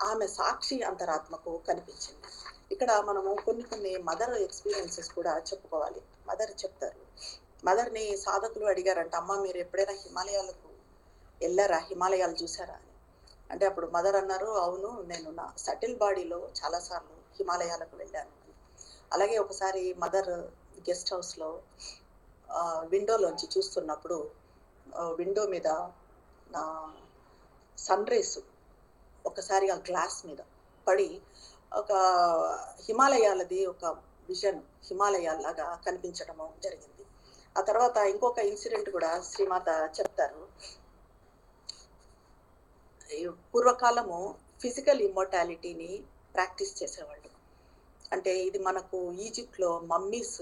ఆమె సాక్షి అంతరాత్మకు కనిపించింది. ఇక్కడ మనము కొన్ని మదర్ ఎక్స్పీరియన్సెస్ కూడా చెప్పుకోవాలి. మదర్ చెప్తారు, మదర్ని సాధకులు అడిగారంట, అమ్మ మీరు ఎప్పుడైనా హిమాలయాలకు వెళ్ళారా, హిమాలయాలు చూసారా అని. అంటే అప్పుడు మదర్ అన్నారు, అవును, నేను నా సటిల్ బాడీలో చాలాసార్లు హిమాలయాలకు వెళ్ళాను. అలాగే ఒకసారి మదర్ గెస్ట్ హౌస్లో విండోలోంచి చూస్తున్నప్పుడు విండో మీద నా సన్ రేస్ ఒకసారి ఆ గ్లాస్ మీద పడి ఒక హిమాలయాలది ఒక విజన్, హిమాలయాల్లాగా కనిపించడము జరిగింది. ఆ తర్వాత ఇంకొక ఇన్సిడెంట్ కూడా శ్రీమాత చెప్తారు. పూర్వకాలము ఫిజికల్ ఇమ్మోర్టాలిటీని ప్రాక్టీస్ చేసేవాళ్ళు. అంటే ఇది మనకు ఈజిప్ట్లో మమ్మీస్,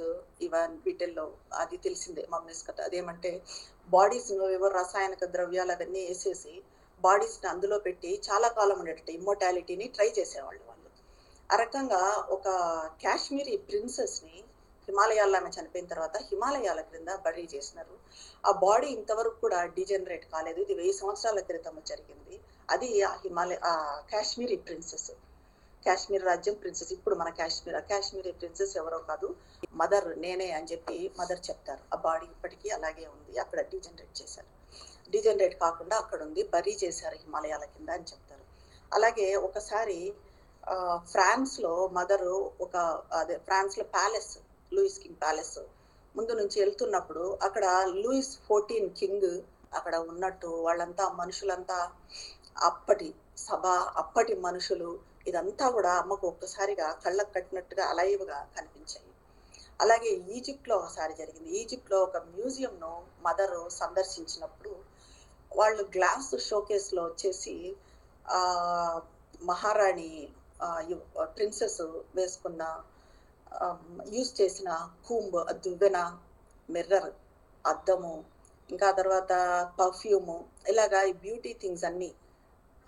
వీటిల్లో అది తెలిసిందే మమ్మీస్ కథ. అదేమంటే బాడీస్ ఏవో రసాయనిక ద్రవ్యాలు అవన్నీ వేసేసి బాడీస్ని అందులో పెట్టి చాలా కాలం ఉండేటట్టు ఇమ్మోర్టాలిటీని ట్రై చేసేవాళ్ళు వాళ్ళు. ఆ రకంగా ఒక కాశ్మీరీ ప్రిన్సెస్ని హిమాలయాల్లో ఆమె చనిపోయిన తర్వాత హిమాలయాల క్రింద బరీ చేసినారు. ఆ బాడీ ఇంతవరకు కూడా డిజనరేట్ కాలేదు. ఇది 1000 సంవత్సరాల క్రితం జరిగింది. అది ఆ కాశ్మీరీ ప్రిన్సెస్, కాశ్మీర్ రాజ్యం ప్రిన్సెస్. ఇప్పుడు మన కాశ్మీరీ ప్రిన్సెస్ ఎవరో కాదు, మదర్ నేనే అని చెప్పి మదర్ చెప్తారు. ఆ బాడీ ఇప్పటికీ అలాగే ఉంది, అక్కడ డిజనరేట్ చేశారు, డిజనరేట్ కాకుండా అక్కడ ఉంది, బరీ చేశారు హిమాలయాల కింద అని చెప్తారు. అలాగే ఒకసారి ఫ్రాన్స్లో మదరు ఫ్రాన్స్లో ప్యాలెస్, లూయిస్ కింగ్ ప్యాలెస్ ముందు నుంచి వెళ్తున్నప్పుడు అక్కడ లూయిస్ 14 కింగ్ అక్కడ ఉన్నట్టు, వాళ్ళంతా మనుషులంతా అప్పటి సభ, అప్పటి మనుషులు, ఇదంతా కూడా అమ్మకు ఒక్కసారిగా కళ్ళకు కట్టినట్టుగా అలైవ్గా కనిపించాయి. అలాగే ఈజిప్ట్లో ఒకసారి జరిగింది. ఈజిప్ట్లో ఒక మ్యూజియంను మదరు సందర్శించినప్పుడు వాళ్ళు గ్లాస్ షోకేస్లో వచ్చేసి మహారాణి ప్రిన్సెస్ వేసుకున్న యూజ్ చేసిన కుంబ్, దువ్వెన, మిర్రర్, అద్దము, ఇంకా తర్వాత పర్ఫ్యూము, ఇలాగా ఈ బ్యూటీ థింగ్స్ అన్నీ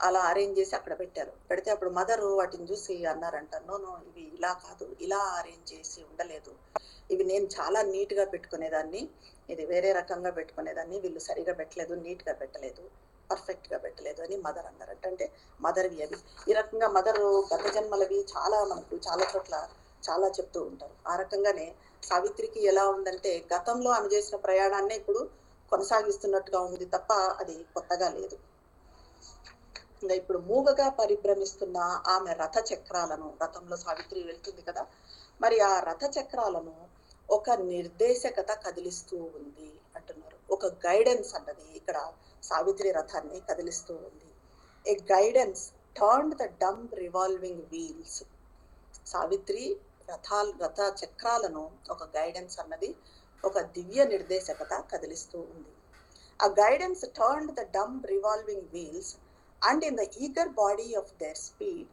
అలా అరేంజ్ చేసి అక్కడ పెట్టారు. పెడితే అప్పుడు మదరు వాటిని చూసి అన్నారంట, నో నో, ఇవి ఇలా కాదు, ఇలా అరేంజ్ చేసి ఉండలేదు, ఇవి నేను చాలా నీట్గా పెట్టుకునేదాన్ని, ఇది వేరే రకంగా పెట్టుకునేదాన్ని, వీళ్ళు సరిగా పెట్టలేదు, నీట్గా పెట్టలేదు, పర్ఫెక్ట్గా పెట్టలేదు అని మదర్ అన్నారంట. అంటే మదర్వి అవి. ఈ రకంగా మదరు గత జన్మలవి చాలా మనకు చాలా చోట్ల చాలా చెప్తూ ఉంటారు. ఆ రకంగానే సావిత్రికి ఎలా ఉందంటే గతంలో ఆమె చేసిన ప్రయాణాన్నే ఇప్పుడు కొనసాగిస్తున్నట్టుగా ఉంది తప్ప అది కొత్తగా లేదు. ఇంకా ఇప్పుడు మూగగా పరిభ్రమిస్తున్న ఆమె రథ చక్రాలను, రథంలో సావిత్రి వెళ్తుంది కదా, మరి ఆ రథ చక్రాలను ఒక నిర్దేశకత కదిలిస్తూ ఉంది అంటున్నారు. ఒక గైడెన్స్ అన్నది ఇక్కడ సావిత్రి రథాన్ని కదిలిస్తూ ఉంది. A guidance turned the dumb revolving wheels. Savitri రథ చక్రాలను ఒక గైడెన్స్ అన్నది, ఒక దివ్య నిర్దేశకత కదిలిస్తూ ఉంది. ఆ guidance turned the dumb revolving wheels and in the eager body of their speed,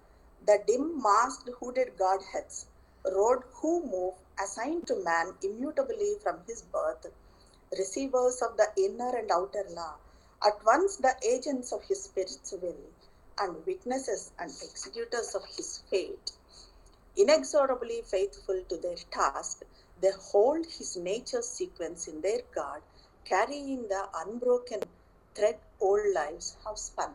the dim masked hooded godheads rode who move, assigned to man immutably from his birth, receivers of the inner and outer law, at once the agents of his spirit's will, and witnesses and executors of his fate. Inexorably faithful to their task, they hold his nature's sequence in their guard, carrying the unbroken thread old lives have spun.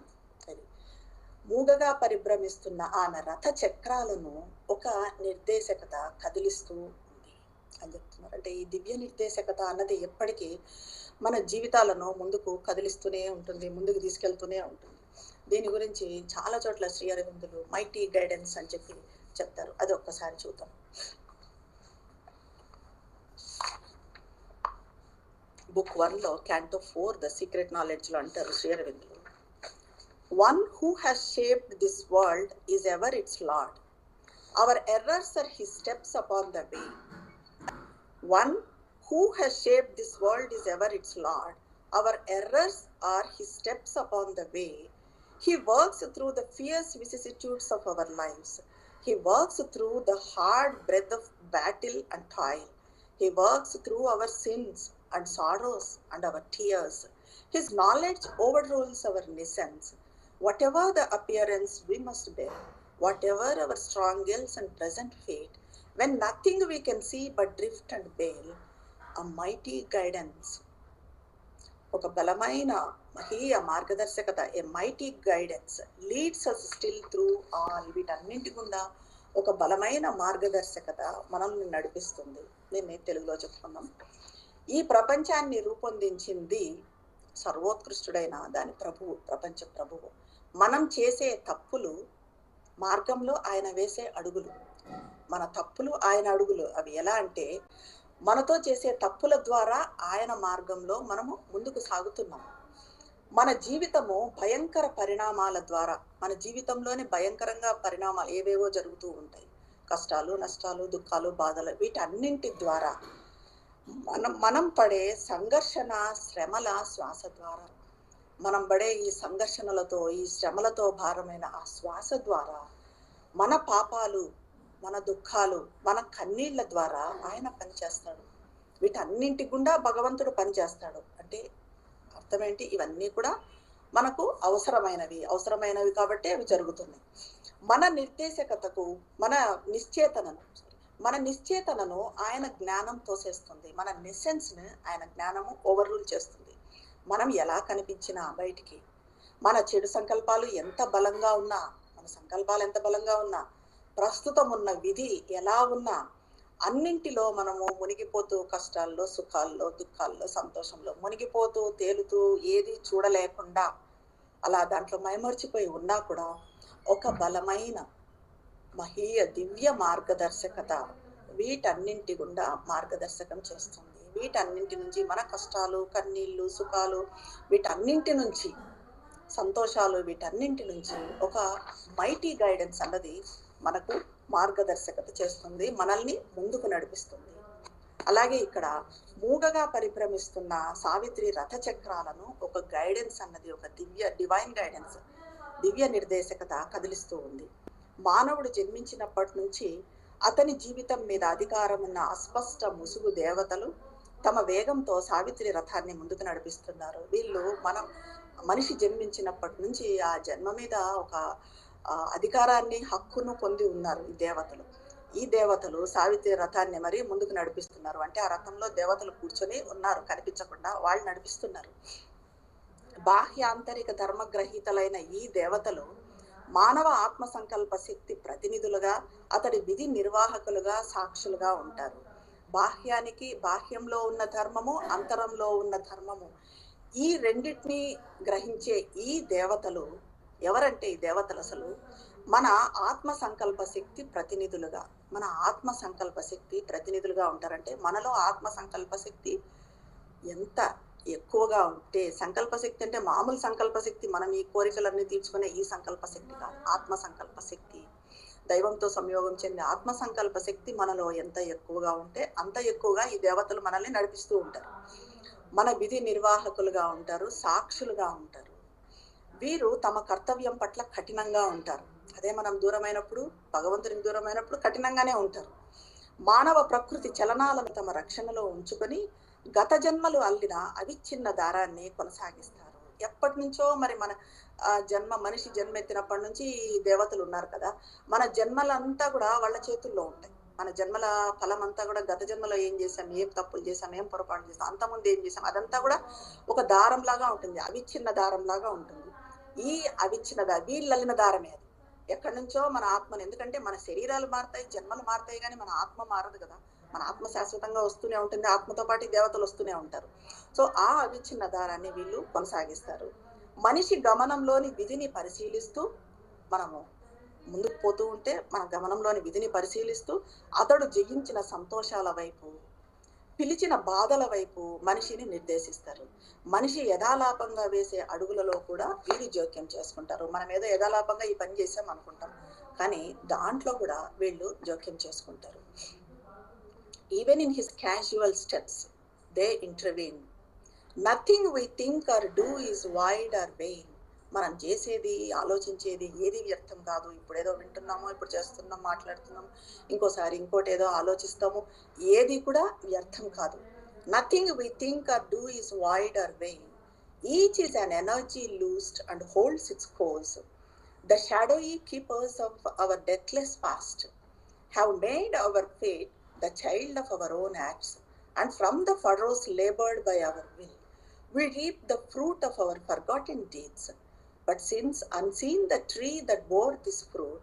మూగగా పరిభ్రమిస్తున్న ఆమె రథ చక్రాలను ఒక నిర్దేశకత కదిలిస్తూ ఉంది అని చెప్తున్నారు. అంటే ఈ దివ్య నిర్దేశకత అన్నది ఎప్పటికీ మన జీవితాలను ముందుకు కదిలిస్తూనే ఉంటుంది, ముందుకు తీసుకెళ్తూనే ఉంటుంది. దీని గురించి చాలా చోట్ల శ్రీ అరవిందులు మైటీ గైడెన్స్ అని చెప్పి చెప్తారు. అది ఒక్కసారి చూద్దాం. బుక్ 1లో క్యాంటో 4 ద సీక్రెట్ నాలెడ్జ్ లో అంటారు Shri అరవిందులు, one who has shaped this world is ever its Lord. Our errors are his steps upon the way. One who has shaped this world is ever its Lord. Our errors are his steps upon the way. He works through the fierce vicissitudes of our lives. He works through the hard breath of battle and toil. He works through our sins and sorrows and our tears. His knowledge overrules our nescience. Whatever the appearance we must bear, whatever our strong ills and present fate, when nothing we can see but drift and bail, a mighty guidance, ఒక బలమైన మహీయ మార్గదర్శకత, a mighty guidance leads us still through all. వీటన్నింటి గుండా ఒక బలమైన మార్గదర్శకత మనల్ని నడిపిస్తుంది. దీన్ని తెలుగులో చెప్పుకుందాం. ఈ ప్రపంచాన్ని రూపొందించింది సర్వోత్కృష్టుడైన దాని ప్రభువు, ప్రపంచ ప్రభువు. మనం చేసే తప్పులు మార్గంలో ఆయన వేసే అడుగులు, మన తప్పులు ఆయన అడుగులు. అవి ఎలా అంటే మనతో చేసే తప్పుల ద్వారా ఆయన మార్గంలో మనము ముందుకు సాగుతున్నాము. మన జీవితము భయంకర పరిణామాల ద్వారా, మన జీవితంలోనే భయంకరంగా పరిణామాలు ఏవేవో జరుగుతూ ఉంటాయి. కష్టాలు, నష్టాలు, దుఃఖాలు, బాధలు, వీటన్నింటి ద్వారా మనం పడే సంఘర్షణ, శ్రమల శ్వాస ద్వారా, మనం పడే ఈ సంఘర్షణలతో, ఈ శ్రమలతో భారమైన ఆ శ్వాస ద్వారా మన పాపాలు, మన దుఃఖాలు, మన కన్నీళ్ల ద్వారా ఆయన పనిచేస్తాడు. వీటన్నింటి గుండా భగవంతుడు పనిచేస్తాడు. అంటే అర్థం ఏంటి? ఇవన్నీ కూడా మనకు అవసరమైనవి కాబట్టి అవి జరుగుతున్నాయి. మన నిర్దేశకతకు, మన నిశ్చేతనను ఆయన జ్ఞానం తోసేస్తుంది. మన నెసెన్స్ని ఆయన జ్ఞానము ఓవర్రూల్ చేస్తుంది. మనం ఎలా కనిపించినా బయటికి, మన చెడు సంకల్పాలు ఎంత బలంగా ఉన్నా, ప్రస్తుతం ఉన్న విధి ఎలా ఉన్నా, అన్నింటిలో మనము మునిగిపోతూ, కష్టాల్లో, సుఖాల్లో, దుఃఖాల్లో, సంతోషంలో మునిగిపోతూ, తేలుతూ, ఏది చూడలేకుండా అలా దాంట్లో మైమర్చిపోయి ఉన్నా కూడా ఒక బలమైన మహీయ దివ్య మార్గదర్శకత వీటన్నింటి గుండా మార్గదర్శకం చేస్తుంది. వీటన్నింటి నుంచి మన కష్టాలు, కన్నీళ్ళు, సుఖాలు, వీటన్నింటి నుంచి సంతోషాలు, వీటన్నింటి నుంచి ఒక మైటీ గైడెన్స్ అన్నది మనకు మార్గదర్శకత చేస్తుంది, మనల్ని ముందుకు నడిపిస్తుంది. అలాగే ఇక్కడ మూగగా పరిభ్రమిస్తున్న సావిత్రి రథ చక్రాలను ఒక గైడెన్స్ అన్నది, ఒక డివైన్ గైడెన్స్, దివ్య నిర్దేశకత కదిలిస్తూ ఉంది. మానవుడు జన్మించినప్పటి నుంచి అతని జీవితం మీద అధికారం ఉన్న అస్పష్ట ముసుగు దేవతలు తమ వేగంతో సావిత్రి రథాన్ని ముందుకు నడిపిస్తున్నారు. వీళ్ళు మనిషి జన్మించినప్పటి నుంచి ఆ జన్మ మీద ఒక అధికారాన్ని, హక్కును పొంది ఉన్నారు ఈ దేవతలు సావిత్రి రథాన్ని మరి ముందుకు నడిపిస్తున్నారు. అంటే ఆ రథంలో దేవతలు కూర్చొని ఉన్నారు, కనిపించకుండా వాళ్ళు నడిపిస్తున్నారు. బాహ్యాంతరిక ధర్మగ్రహీతలైన ఈ దేవతలు మానవ ఆత్మ సంకల్ప శక్తి ప్రతినిధులుగా, అతడి విధి నిర్వాహకులుగా, సాక్షులుగా ఉంటారు. బాహ్యంలో ఉన్న ధర్మము, అంతరంలో ఉన్న ధర్మము, ఈ రెండింటినీ గ్రహించే ఈ దేవతలు ఎవరంటే, ఈ దేవతలు అసలు మన ఆత్మ సంకల్ప శక్తి ప్రతినిధులుగా ఉంటారంటే, మనలో ఆత్మ సంకల్ప శక్తి ఎంత ఎక్కువగా ఉంటే, సంకల్ప శక్తి అంటే మామూలు సంకల్ప శక్తి, మనం ఈ కోరికలన్నీ తీర్చుకునే ఈ సంకల్ప శక్తి కాదు. ఆత్మ సంకల్ప శక్తి, దైవంతో సంయోగం చెందిన ఆత్మ సంకల్ప శక్తి మనలో ఎంత ఎక్కువగా ఉంటే అంత ఎక్కువగా ఈ దేవతలు మనల్ని నడిపిస్తూ ఉంటారు. మన విధి నిర్వాహకులుగా ఉంటారు, సాక్షులుగా ఉంటారు. వీరు తమ కర్తవ్యం పట్ల కఠినంగా ఉంటారు. అదే మనం దూరమైనప్పుడు, భగవంతునికి దూరమైనప్పుడు కఠినంగానే ఉంటారు. మానవ ప్రకృతి చలనాలను తమ రక్షణలో ఉంచుకొని గత జన్మలు అల్లిన అవిచ్ఛిన్న దారాన్ని కొనసాగిస్తారు. ఎప్పటి నుంచో మరి మన మనిషి జన్మెత్తినప్పటి నుంచి దేవతలు ఉన్నారు కదా, మన జన్మలంతా కూడా వాళ్ళ చేతుల్లో ఉంటాయి. మన జన్మల ఫలం అంతా కూడా గత జన్మలో ఏం చేసాం, ఏం తప్పులు చేసాం, ఏం పొరపాటు చేసాం, అంతకుముందు ఏం చేసాం, అదంతా కూడా ఒక దారం లాగా ఉంటుంది, అవిచ్ఛిన్న దారం లాగా ఉంటుంది. ఈ అవిచ్ఛిన్న వీళ్ళల్లిన దారమే అది. ఎక్కడి నుంచో మన ఆత్మను, ఎందుకంటే మన శరీరాలు మారుతాయి, జన్మలు మారుతాయి, కానీ మన ఆత్మ మారదు కదా. మన ఆత్మ శాశ్వతంగా వస్తూనే ఉంటుంది, ఆత్మతో పాటు దేవతలు వస్తూనే ఉంటారు. సో ఆ అవిచ్ఛిన్న దారాన్ని వీళ్ళు కొనసాగిస్తారు. మనిషి గమనంలోని విధిని పరిశీలిస్తూ, మనము ముందుకు పోతూ ఉంటే మన గమనంలోని విధిని పరిశీలిస్తూ అతడు జయించిన సంతోషాల వైపు, పిలిచిన బాధల వైపు మనిషిని నిర్దేశిస్తారు. మనిషి యథాలాపంగా వేసే అడుగులలో కూడా వీరు జోక్యం చేసుకుంటారు. మనం ఏదో యథాలాపంగా ఈ పని చేసాం అనుకుంటాం, కానీ దాంట్లో కూడా వీళ్ళు జోక్యం చేసుకుంటారు. Even in his casual steps they intervene. Nothing we think or do is void or vain. మనం చేసేది, ఆలోచించేది ఏది వ్యర్థం కాదు. ఇప్పుడు ఏదో వింటున్నాము, ఇప్పుడు చేస్తున్నాం, మాట్లాడుతున్నాం, ఇంకోసారి ఇంకోటి ఏదో ఆలోచిస్తాము, ఏది కూడా వ్యర్థం కాదు. Nothing we think or do is void or vain. Each is an energy loosed and holds its course. The shadowy keepers of our deathless past have made our fate the child of our own acts, and from the furrows labored by our will, we reap the fruit of our forgotten deeds. But since unseen the tree that bore this fruit,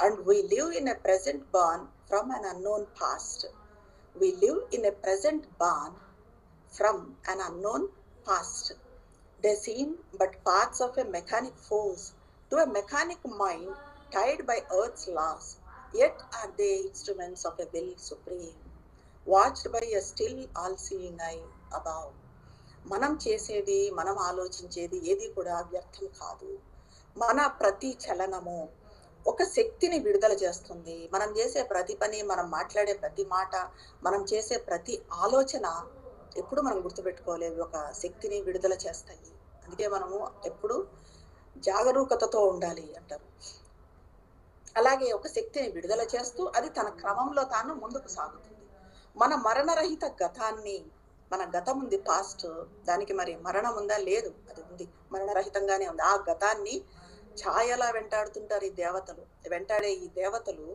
and we live in a present born from an unknown past. We live in a present born from an unknown past. They seem but parts of a mechanic force to a mechanic mind tied by earth's laws. Yet are they instruments of a will supreme, watched by a still all-seeing eye above. మనం చేసేది, మనం ఆలోచించేది ఏది కూడా వ్యర్థం కాదు. మన ప్రతి చలనము ఒక శక్తిని విడుదల చేస్తుంది. మనం చేసే ప్రతి పని, మనం మాట్లాడే ప్రతి మాట, మనం చేసే ప్రతి ఆలోచన ఎప్పుడు మనం గుర్తుపెట్టుకోలేవి ఒక శక్తిని విడుదల చేస్తాయి. అందుకే మనము ఎప్పుడు జాగరూకతతో ఉండాలి అంటారు. అలాగే ఒక శక్తిని విడుదల చేస్తూ అది తన క్రమంలో తాను ముందుకు సాగుతుంది. మన మరణరహిత గతాన్ని, మన గతం ఉంది, పాస్ట్, దానికి మరి మరణం ఉందా? లేదు, అది ఉంది, మరణరహితంగానే ఉంది. ఆ గతాన్ని ఛాయలా వెంటాడుతుంటారు ఈ దేవతలు. వెంటాడే ఈ దేవతలు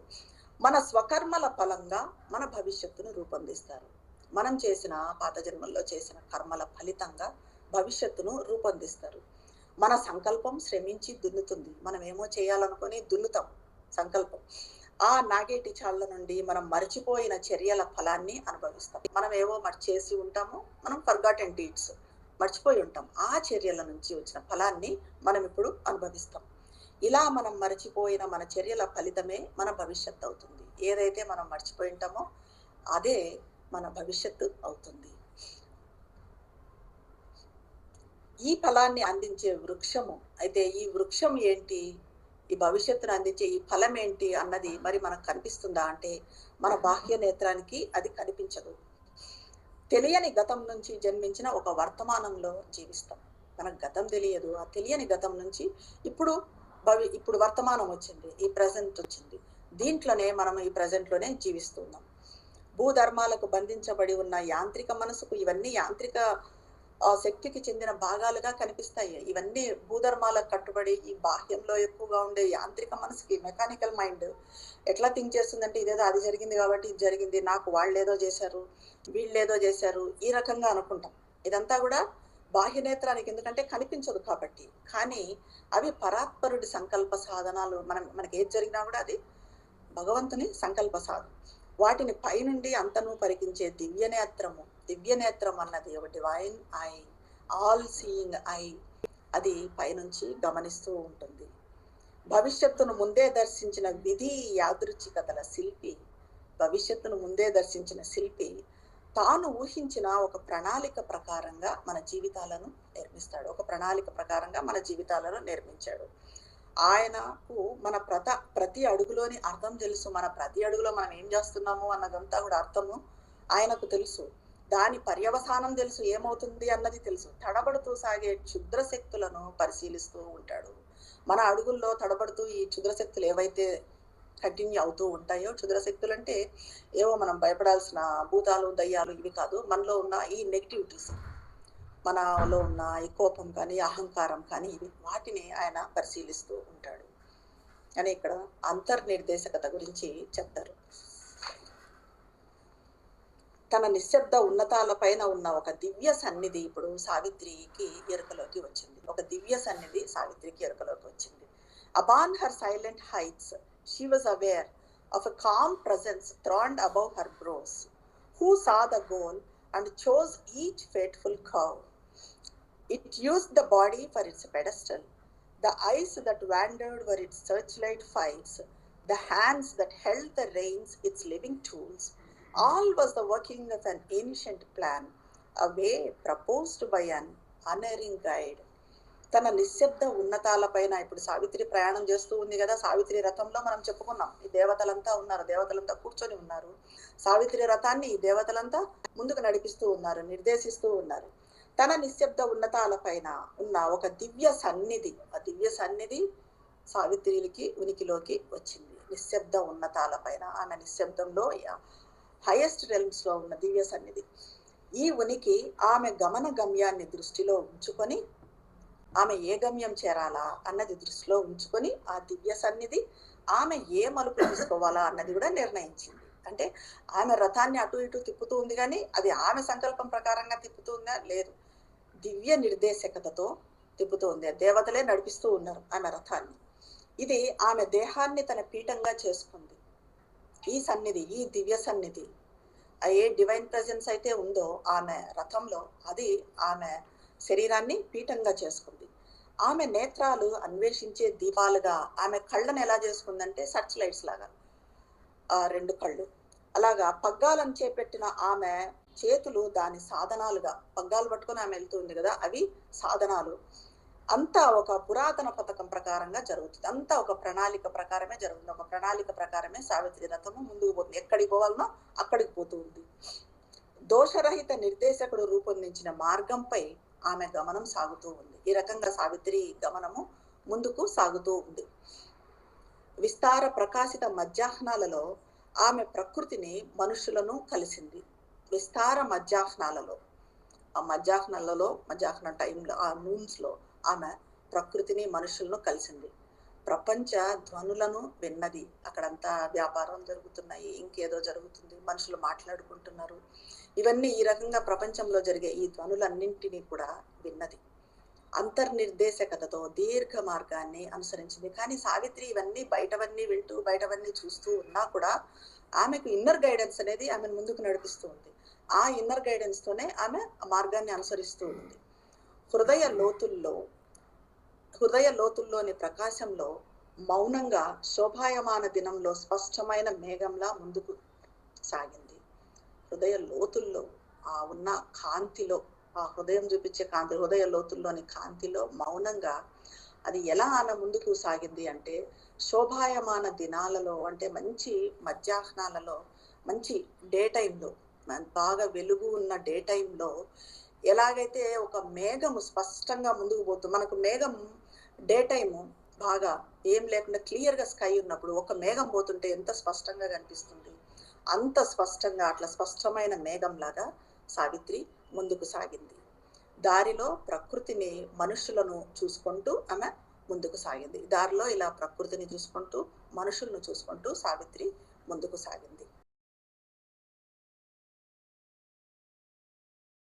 మన స్వకర్మల ఫలంగా మన భవిష్యత్తును రూపొందిస్తారు. మనం చేసిన పాత జన్మల్లో చేసిన కర్మల ఫలితంగా భవిష్యత్తును రూపొందిస్తారు. మన సంకల్పం శ్రమించి దున్నుతుంది. మనం ఏమో చేయాలనుకొని దున్నుతాం సంకల్పం. ఆ నాగేటి చాళ్ళ నుండి మనం మర్చిపోయిన చర్యల ఫలాన్ని అనుభవిస్తాం. మనం ఏవో చేసి ఉంటాము, మనం ఫర్గాటెన్ డీడ్స్, మర్చిపోయి ఉంటాం. ఆ చర్యల నుంచి వచ్చిన ఫలాన్ని మనం ఇప్పుడు అనుభవిస్తాం. ఇలా మనం మర్చిపోయిన మన చర్యల ఫలితమే మన భవిష్యత్తు అవుతుంది. ఏదైతే మనం మర్చిపోయి ఉంటామో అదే మన భవిష్యత్తు అవుతుంది. ఈ ఫలాన్ని అందించే వృక్షము అయితే, ఈ వృక్షం ఏంటి, ఈ భవిష్యత్తును అందించే ఈ ఫలం ఏంటి అన్నది మరి మనకు కనిపిస్తుందా అంటే, మన బాహ్య నేత్రానికి అది కనిపించదు. తెలియని గతం నుంచి జన్మించిన ఒక వర్తమానంలో జీవిస్తాం. మనకు గతం తెలియదు. ఆ తెలియని గతం నుంచి ఇప్పుడు వర్తమానం వచ్చింది, ఈ ప్రజెంట్ వచ్చింది. దీంట్లోనే మనం ఈ ప్రజెంట్లోనే జీవిస్తున్నాం. భూధర్మాలకు బంధించబడి ఉన్న యాంత్రిక మనసుకు ఇవన్నీ యాంత్రిక శక్తికి చెందిన భాగాలుగా కనిపిస్తాయి. ఇవన్నీ భూధర్మాలకు కట్టుబడి ఈ బాహ్యంలో ఎక్కువగా ఉండే యాంత్రిక మనసుకి, మెకానికల్ మైండ్ ఎట్లా థింక్ చేస్తుందంటే ఇదేదో అది జరిగింది కాబట్టి ఇది జరిగింది, నాకు వాళ్ళు ఏదో చేశారు, వీళ్ళు ఏదో చేశారు, ఈ రకంగా అనుకుంటాం. ఇదంతా కూడా బాహ్య నేత్రానికి ఎందుకంటే కనిపించదు కాబట్టి. కానీ అవి పరాత్పరుడి సంకల్ప సాధనాలు. మనకి ఏది జరిగినా కూడా అది భగవంతుని సంకల్ప సాధన. వాటిని పైనుండి అంతను పరికించే దివ్య నేత్రం అన్నది ఒక divine I, all seeing I, అది పైనుంచి గమనిస్తూ ఉంటుంది. భవిష్యత్తును ముందే దర్శించిన విధి యాదృచ్ఛికతల శిల్పి, భవిష్యత్తును ముందే దర్శించిన శిల్పి తాను ఊహించిన ఒక ప్రణాళిక ప్రకారంగా మన జీవితాలను నిర్మిస్తాడు. ఒక ప్రణాళిక ప్రకారంగా మన జీవితాలను నిర్మించాడు. ఆయనకు మన ప్రతి అడుగులోని అర్థం తెలుసు. మన ప్రతి అడుగులో మనం ఏం చేస్తున్నాము అన్నదంతా కూడా అర్థము ఆయనకు తెలుసు. దాని పర్యవసానం తెలుసు, ఏమవుతుంది అన్నది తెలుసు. తడబడుతూ సాగే క్షుద్ర శక్తులను పరిశీలిస్తూ ఉంటాడు. మన అడుగుల్లో తడబడుతూ ఈ క్షుద్ర శక్తులు ఏవైతే కంటిన్యూ అవుతూ ఉంటాయో, క్షుద్ర శక్తులు అంటే ఏవో మనం భయపడాల్సిన భూతాలు, దయ్యాలు ఇవి కాదు. మనలో ఉన్న ఈ నెగిటివిటీస్, మనలో ఉన్న ఈ కోపం కానీ, అహంకారం కానీ, ఇవి వాటిని ఆయన పరిశీలిస్తూ ఉంటాడు అని ఇక్కడ అంతర్నిర్దేశకత గురించి చెప్తారు. తన నిశ్శబ్ద ఉన్నతాల పైన ఉన్న ఒక దివ్య సన్నిధి ఇప్పుడు సావిత్రికి ఎరుకలోకి వచ్చింది. ఒక దివ్య సన్నిధి సావిత్రికి ఎరుకలోకి వచ్చింది. Upon her silent heights, she was aware of a calm presence throned above her brows, who saw the goal and chose each fateful curve. It used the body for its pedestal, the eyes that wandered were its searchlight fires, the hands that held the reins its living tools. All was the working of an ancient plan, a way proposed by an unerring guide. తన నిశ్శబ్ద ఉన్నతాల పైన ఇప్పుడు సావిత్రి ప్రయాణం చేస్తూ ఉంది కదా. సావిత్రి రథంలో మనం చెప్పుకున్నాం, ఈ దేవతలంతా ఉన్నారు, దేవతలంతా కూర్చొని ఉన్నారు. సావిత్రి రథాన్ని ఈ దేవతలంతా ముందుకు నడిపిస్తూ ఉన్నారు, నిర్దేశిస్తూ ఉన్నారు. తన నిశ్శబ్ద ఉన్నతాల పైన ఉన్న ఒక దివ్య సన్నిధి, ఆ దివ్య సన్నిధి సావిత్రికి ఉనికిలోకి వచ్చింది. నిశ్శబ్ద ఉన్నతాల పైన, ఆమె నిశ్శబ్దంలో హైయెస్ట్ రెల్మ్స్ లో ఉన్న దివ్య సన్నిధి. ఈ ఉనికి ఆమె గమన గమ్యాన్ని దృష్టిలో ఉంచుకొని, ఆమె ఏ గమ్యం చేరాలా అన్నది దృష్టిలో ఉంచుకొని, ఆ దివ్య సన్నిధి ఆమె ఏ మలుపు తీసుకోవాలా అన్నది కూడా నిర్ణయించింది. అంటే ఆమె రథాన్ని అటు ఇటు తిప్పుతూ ఉంది, కానీ అది ఆమె సంకల్పం ప్రకారంగా తిప్పుతుందా లేదు, దివ్య నిర్దేశకతతో తిప్పుతూ ఉంది. దేవతలే నడిపిస్తూ ఉన్నారు ఆమె రథాన్ని. ఇది ఆమె దేహాన్ని తన పీఠంగా చేసుకుంది. ఈ సన్నిధి, ఈ దివ్య సన్నిధి, ఏ డివైన్ ప్రెజెన్స్ అయితే ఉందో ఆమె రథంలో, అది ఆమె శరీరాన్ని పీఠంగా చేసుకుంది. ఆమె నేత్రాలు అన్వేషించే దీపాలుగా, ఆమె కళ్ళను ఎలా చేసుకుందంటే సర్చ్ లైట్స్ లాగా, రెండు కళ్ళు అలాగా. పగ్గాలను చేపెట్టిన ఆమె చేతులు దాని సాధనాలుగా, పగ్గాలు పట్టుకొని ఆమె వెళ్తుంది కదా, అవి సాధనాలు. అంతా ఒక పురాతన పథకం ప్రకారంగా జరుగుతుంది, అంతా ఒక ప్రణాళిక ప్రకారమే జరుగుతుంది. ఒక ప్రణాళిక ప్రకారమే సావిత్రి రథము ముందుకు పోతుంది. ఎక్కడికి పోవాలనో అక్కడికి పోతూ ఉంది. దోషరహిత నిర్దేశకుడు రూపొందించిన మార్గంపై ఆమె గమనం సాగుతూ ఉంది. ఈ రకంగా సావిత్రి గమనము ముందుకు సాగుతూ ఉంది. విస్తార ప్రకాశిత మధ్యాహ్నాలలో ఆమె ప్రకృతిని, మనుషులను కలిసింది. విస్తార మధ్యాహ్నాలలో, ఆ మధ్యాహ్న టైంలో, ఆ నూన్స్ లో ఆమె ప్రకృతిని, మనుషులను కలిసింది. ప్రపంచ ధ్వనులను విన్నది. అక్కడంతా వ్యాపారం జరుగుతున్నాయి, ఇంకేదో జరుగుతుంది, మనుషులు మాట్లాడుకుంటున్నారు. ఇవన్నీ ఈ రకంగా ప్రపంచంలో జరిగే ఈ ధ్వనులన్నింటినీ కూడా విన్నది. అంతర్నిర్దేశకతతో దీర్ఘ మార్గాన్ని అనుసరించింది. కానీ సావిత్రి ఇవన్నీ బయటవన్నీ వింటూ, బయటవన్నీ చూస్తూ ఉన్నా కూడా ఆమెకు ఇన్నర్ గైడెన్స్ అనేది ఆమెను ముందుకు నడిపిస్తూ ఉంది. ఆ ఇన్నర్ గైడెన్స్ తోనే ఆమె ఆ మార్గాన్ని అనుసరిస్తూ ఉంది. హృదయ లోతుల్లోని ప్రకాశంలో మౌనంగా శోభాయమాన దినంలో స్పష్టమైన మేఘంలా ముందుకు సాగింది. హృదయ లోతుల్లో ఆ ఉన్న కాంతిలో, ఆ హృదయం చూపించే కాంతి, హృదయ లోతుల్లోని కాంతిలో మౌనంగా అది ఎలా ఆమె ముందుకు సాగింది అంటే, శోభాయమాన దినాలలో, అంటే మంచి మధ్యాహ్నాలలో, మంచి డే టైంలో, బాగా వెలుగు ఉన్న డే టైంలో ఎలాగైతే ఒక మేఘము స్పష్టంగా ముందుకు పోతుంది. మనకు మేఘం డే టైము బాగా ఏం లేకుండా క్లియర్గా స్కై ఉన్నప్పుడు ఒక మేఘం పోతుంటే ఎంత స్పష్టంగా కనిపిస్తుంది. అంత స్పష్టంగా అట్లా స్పష్టమైన మేఘంలాగా సావిత్రి ముందుకు సాగింది. దారిలో ప్రకృతిని, మనుషులను చూసుకుంటూ ఆమె ముందుకు సాగింది. దారిలో ఇలా ప్రకృతిని చూసుకుంటూ, మనుషులను చూసుకుంటూ సావిత్రి ముందుకు సాగింది.